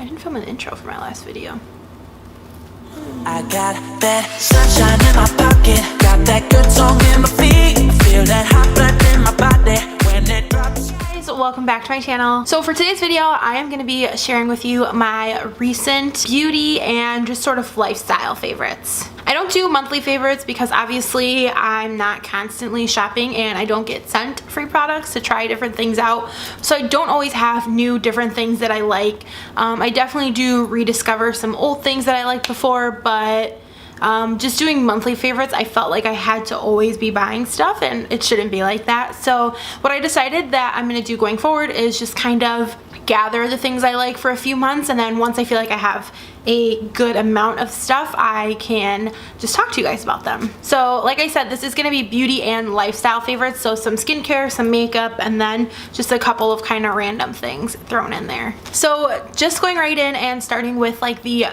didn't film an intro for my last video. I got that sunshine in my pocket, got that good song in my feet, feel that hot blood in my body when it drops. Guys, welcome back to my channel. So for today's video, I am going to be sharing with you my recent beauty and just sort of lifestyle favorites. I don't do monthly favorites because obviously I'm not constantly shopping and I don't get sent free products to try different things out, so I don't always have new different things that I like. I definitely do rediscover some old things that I liked before, but just doing monthly favorites, I felt like I had to always be buying stuff and it shouldn't be like that. So what I decided that I'm going to do going forward is just kind of gather the things I like for a few months, and then once I feel like I have a good amount of stuff, I can just talk to you guys about them. So like I said, this is going to be beauty and lifestyle favorites, so some skincare, some makeup, and then just a couple of kind of random things thrown in there. So just going right in and starting with like the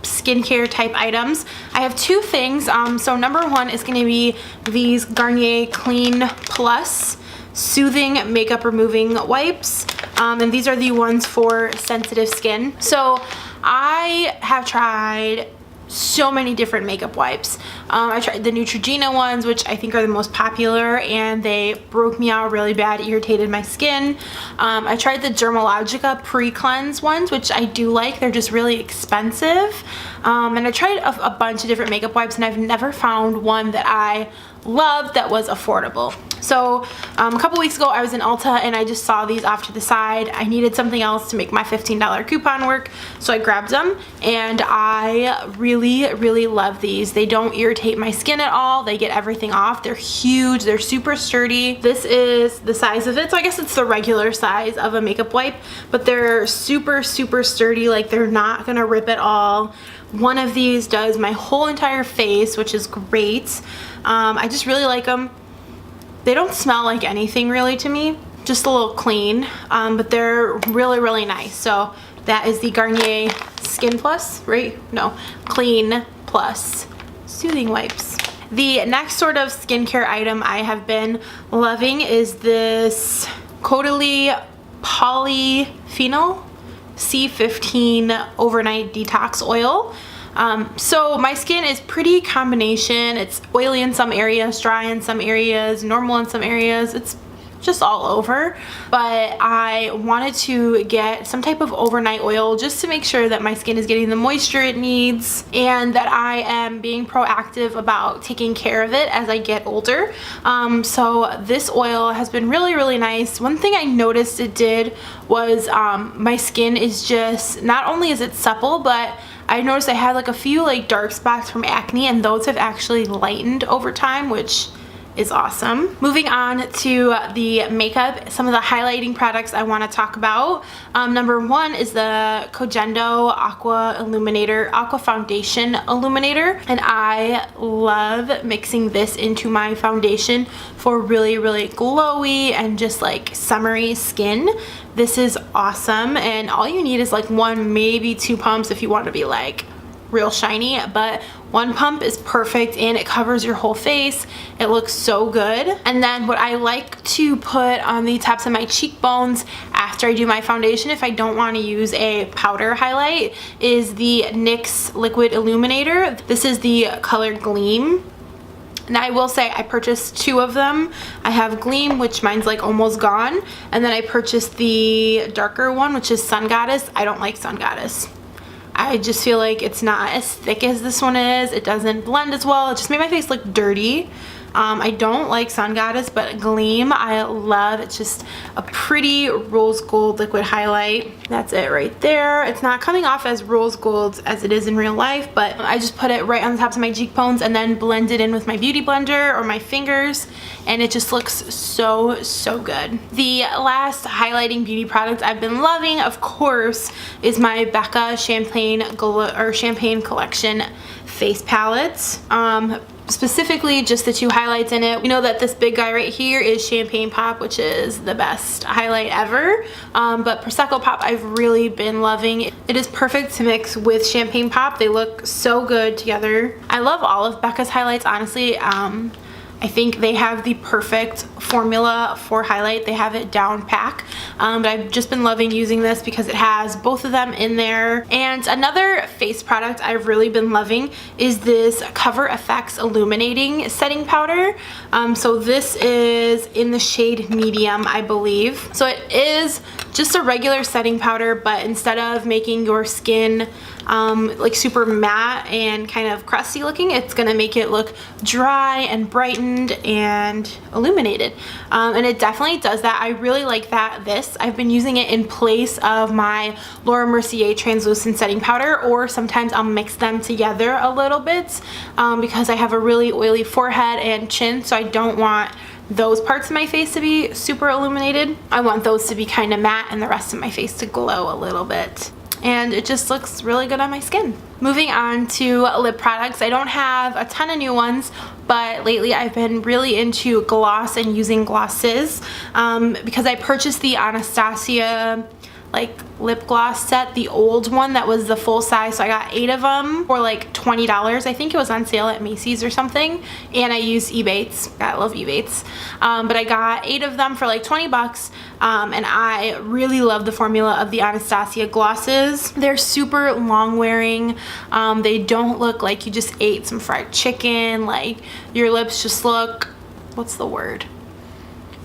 skincare type items, I have two things. So number one is going to be these Garnier Clean Plus Soothing Makeup Removing Wipes, and these are the ones for sensitive skin. So I have tried so many different makeup wipes. I tried the Neutrogena ones, which I think are the most popular, and they broke me out really bad, irritated my skin. I tried the Dermalogica pre-cleanse ones, which I do like. They're just really expensive. And I tried a bunch of different makeup wipes, and I've never found one that I loved that was affordable. So a couple weeks ago I was in Ulta and I just saw these off to the side. I needed something else to make my $15 coupon work, so I grabbed them, and I really love these. They don't irritate my skin at all. They get everything off. They're huge. They're super sturdy. This is the size of it, so I guess it's the regular size of a makeup wipe, but they're super sturdy. Like, they're not gonna rip at all. One of these does my whole entire face, which is great. I just really like them. They don't smell like anything really to me, just a little clean, but they're really nice. So that is the Garnier Skin Plus, right? No, Clean Plus Soothing Wipes. The next sort of skincare item I have been loving is this Caudalie Polyphenol C15 Overnight Detox Oil. So my skin is pretty combination. It's oily in some areas, dry in some areas, normal in some areas. It's just all over, but I wanted to get some type of overnight oil just to make sure that my skin is getting the moisture it needs and that I am being proactive about taking care of it as I get older. So this oil has been really nice. One thing I noticed it did was my skin is just, not only is it supple, but I noticed I had like a few like dark spots from acne, and those have actually lightened over time, which is awesome. Moving on to the makeup, some of the highlighting products I want to talk about. Number one is the Kogendo Aqua Illuminator, Aqua Foundation Illuminator, and I love mixing this into my foundation for really glowy and just like summery skin. This is awesome, and all you need is like one, maybe two pumps if you want to be like real shiny, but one pump is perfect and it covers your whole face. It looks so good. And then what I like to put on the tops of my cheekbones after I do my foundation, if I don't want to use a powder highlight, is the NYX Liquid Illuminator. This is the color Gleam. And I will say I purchased two of them. I have Gleam, which mine's like almost gone, and then I purchased the darker one, which is Sun Goddess. I don't like Sun Goddess. I just feel like it's not as thick as this one is. It doesn't blend as well. It just made my face look dirty. I don't like Sun Goddess, but Gleam I love. It's just a pretty rose gold liquid highlight. That's it right there. It's not coming off as rose gold as it is in real life, but I just put it right on the tops of my cheekbones and then blend it in with my beauty blender or my fingers, and it just looks so good. The last highlighting beauty product I've been loving, of course, is my Becca Champagne Collection face palettes. Specifically just the two highlights in it. We know that this big guy right here is Champagne Pop, which is the best highlight ever, but Prosecco Pop I've really been loving. It is perfect to mix with Champagne Pop. They look so good together. I love all of Becca's highlights, honestly. I think they have the perfect formula for highlight. They have it down pack. But I've just been loving using this because it has both of them in there. And another face product I've really been loving is this Cover FX Illuminating Setting Powder. So this is in the shade medium, I believe. So it is just a regular setting powder, but instead of making your skin like super matte and kind of crusty looking, it's gonna make it look dry and brightened and illuminated. And it definitely does that. I really like that. I've been using it in place of my Laura Mercier translucent setting powder, or sometimes I'll mix them together a little bit because I have a really oily forehead and chin, so I don't want those parts of my face to be super illuminated. I want those to be kind of matte and the rest of my face to glow a little bit. And it just looks really good on my skin. Moving on to lip products. I don't have a ton of new ones, but lately I've been really into gloss and using glosses because I purchased the Anastasia lip gloss set, the old one that was the full size. So I got 8 of them for like $20. I think it was on sale at Macys or something. And I used Ebates. I love Ebates. But I got 8 of them for like 20 bucks. And I really love the formula of the Anastasia glosses. They're super long wearing. They don't look like you just ate some fried chicken. Like your lips just look, what's the word?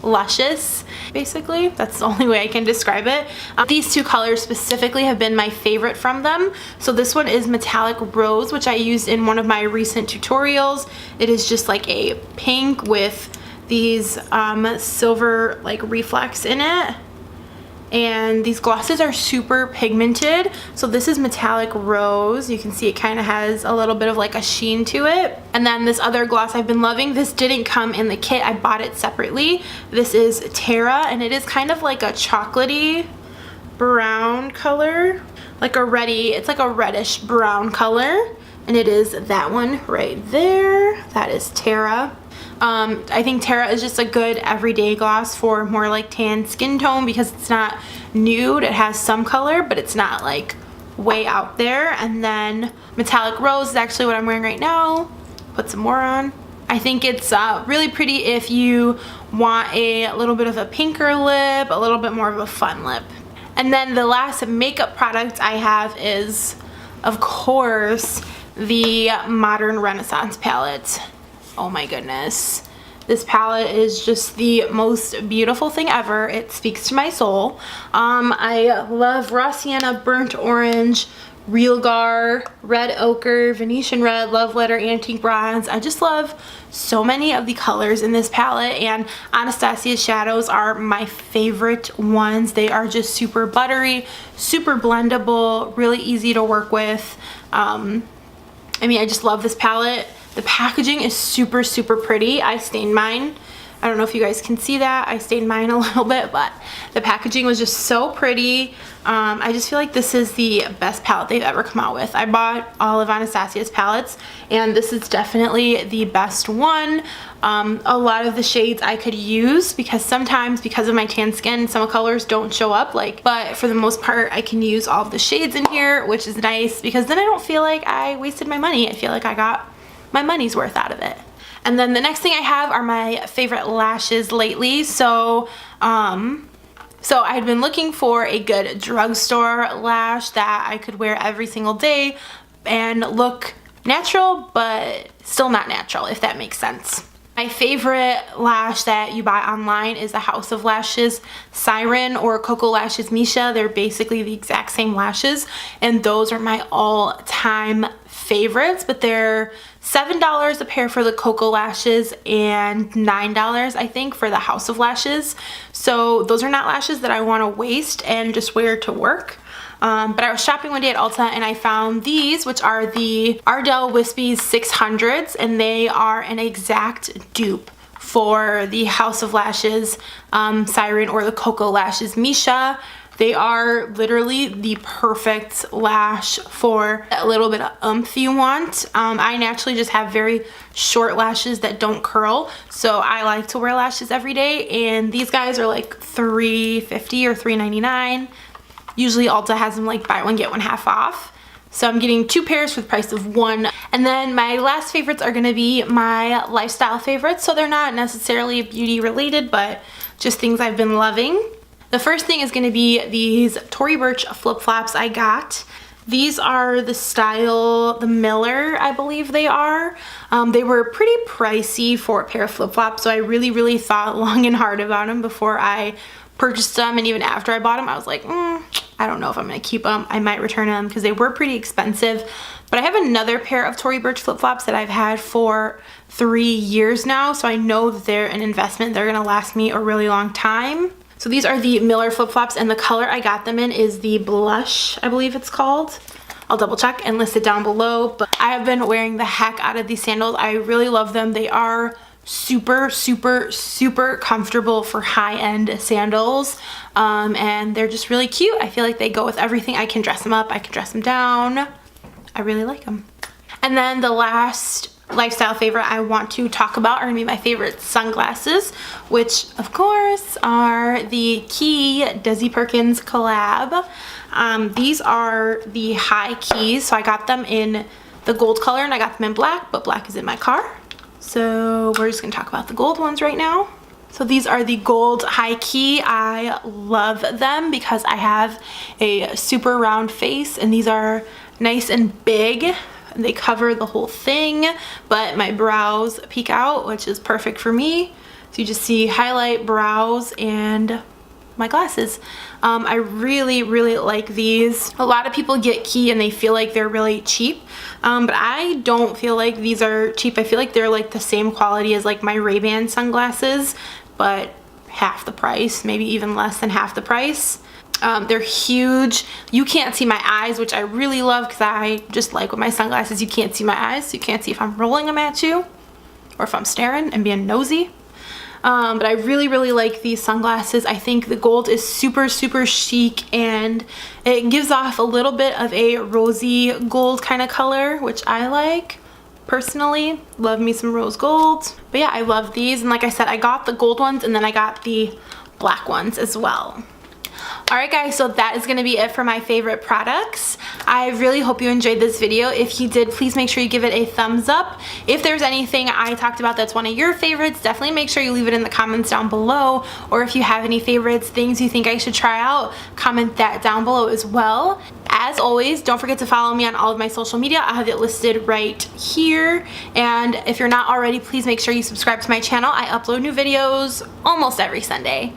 Luscious, basically. That's the only way I can describe it. These 2 colors specifically have been my favorite from them. So this one is Metallic Rose, which I used in one of my recent tutorials. It is just like a pink with these silver reflex in it. And these glosses are super pigmented. So this is Metallic Rose. You can see it kind of has a little bit of like a sheen to it. And then this other gloss I've been loving. This didn't come in the kit. I bought it separately. This is Tara, and it is kind of like a chocolatey brown color. It's like a reddish brown color. And it is that one right there. That is Tara. I think Tara is just a good everyday gloss for more like tan skin tone because it's not nude. It has some color, but it's not like way out there. And then Metallic Rose is actually what I'm wearing right now. Put some more on. I think it's really pretty if you want a little bit of a pinker lip, a little bit more of a fun lip. And then the last makeup product I have is, of course, the Modern Renaissance palette. Oh my goodness. This palette is just the most beautiful thing ever. It speaks to my soul. I love Raw Sienna, Burnt Orange, Real Gar, Red Ochre, Venetian Red, Love Letter, Antique Bronze. I just love so many of the colors in this palette, and Anastasia's shadows are my favorite ones. They are just super buttery, super blendable, really easy to work with. I just love this palette. The packaging is super, super pretty. I stained mine. I don't know if you guys can see that. I stained mine a little bit, but the packaging was just so pretty. I just feel like this is the best palette they've ever come out with. I bought all of Anastasia's palettes, and this is definitely the best one. A lot of the shades I could use because sometimes, because of my tan skin, some colors don't show up. But for the most part, I can use all of the shades in here, which is nice because then I don't feel like I wasted my money. I feel like I got my money's worth out of it. And then the next thing I have are my favorite lashes lately. So I had been looking for a good drugstore lash that I could wear every single day and look natural, but still not natural, if that makes sense. My favorite lash that you buy online is the House of Lashes Siren or Coco Lashes Misha. They're basically the exact same lashes, and those are my all-time favorites, but they're $7 a pair for the Coco lashes and $9 I think for the House of Lashes. So those are not lashes that I want to waste and just wear to work. But I was shopping one day at Ulta and I found these, which are the Ardell Wispies 600s, and they are an exact dupe for the House of Lashes Siren or the Coco Lashes Misha. They are literally the perfect lash for a little bit of oomph you want. I naturally just have very short lashes that don't curl, so I like to wear lashes every day, and these guys are like $3.50 or $3.99. Usually Ulta has them like buy one get one half off. So I'm getting 2 pairs for the price of 1. And then my last favorites are gonna be my lifestyle favorites. So they're not necessarily beauty related, but just things I've been loving. The first thing is gonna be these Tory Burch flip-flops I got. These are the style, the Miller, I believe they are. They were pretty pricey for a pair of flip-flops, so I really thought long and hard about them before I purchased them, and even after I bought them, I was like, I don't know if I'm gonna keep them. I might return them because they were pretty expensive. But I have another pair of Tory Burch flip-flops that I've had for 3 years now, so I know that they're an investment. They're gonna last me a really long time. So these are the Miller flip-flops, and the color I got them in is the blush, I believe it's called. I'll double check and list it down below, but I have been wearing the heck out of these sandals. I really love them. They are super comfortable for high-end sandals, and they're just really cute. I feel like they go with everything. I can dress them up, I can dress them down. I really like them. And then the last lifestyle favorite I want to talk about are gonna be my favorite sunglasses, which of course are the Quay Desi Perkins collab. These are the high keys, so I got them in the gold color and I got them in black, but black is in my car. So we're just gonna talk about the gold ones right now. So these are the gold high key. I love them because I have a super round face, and these are nice and big. They cover the whole thing, but my brows peek out, which is perfect for me. So you just see highlight, brows, and my glasses. I really like these. A lot of people get Quay and they feel like they're really cheap, but I don't feel like these are cheap. I feel like they're like the same quality as like my Ray-Ban sunglasses, but half the price, maybe even less than half the price. They're huge. You can't see my eyes, which I really love because I just like with my sunglasses, you can't see my eyes. So you can't see if I'm rolling them at you or if I'm staring and being nosy. But I really like these sunglasses. I think the gold is super chic, and it gives off a little bit of a rosy gold kind of color, which I like. Personally, love me some rose gold. But yeah, I love these, and like I said, I got the gold ones and then I got the black ones as well. Alright guys, so that is going to be it for my favorite products. I really hope you enjoyed this video. If you did, please make sure you give it a thumbs up. If there's anything I talked about that's one of your favorites, definitely make sure you leave it in the comments down below. Or if you have any favorites, things you think I should try out, comment that down below as well. As always, don't forget to follow me on all of my social media. I have it listed right here. And if you're not already, please make sure you subscribe to my channel. I upload new videos almost every Sunday.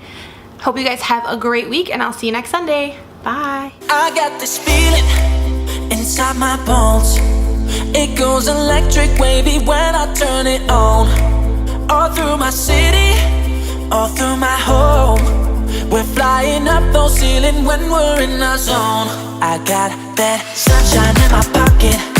Hope you guys have a great week, and I'll see you next Sunday. Bye. I got this feeling inside my bones. It goes electric wavy when I turn it on. All through my city, all through my home. We're flying up no ceiling when we're in our zone. I got that sunshine in my pocket.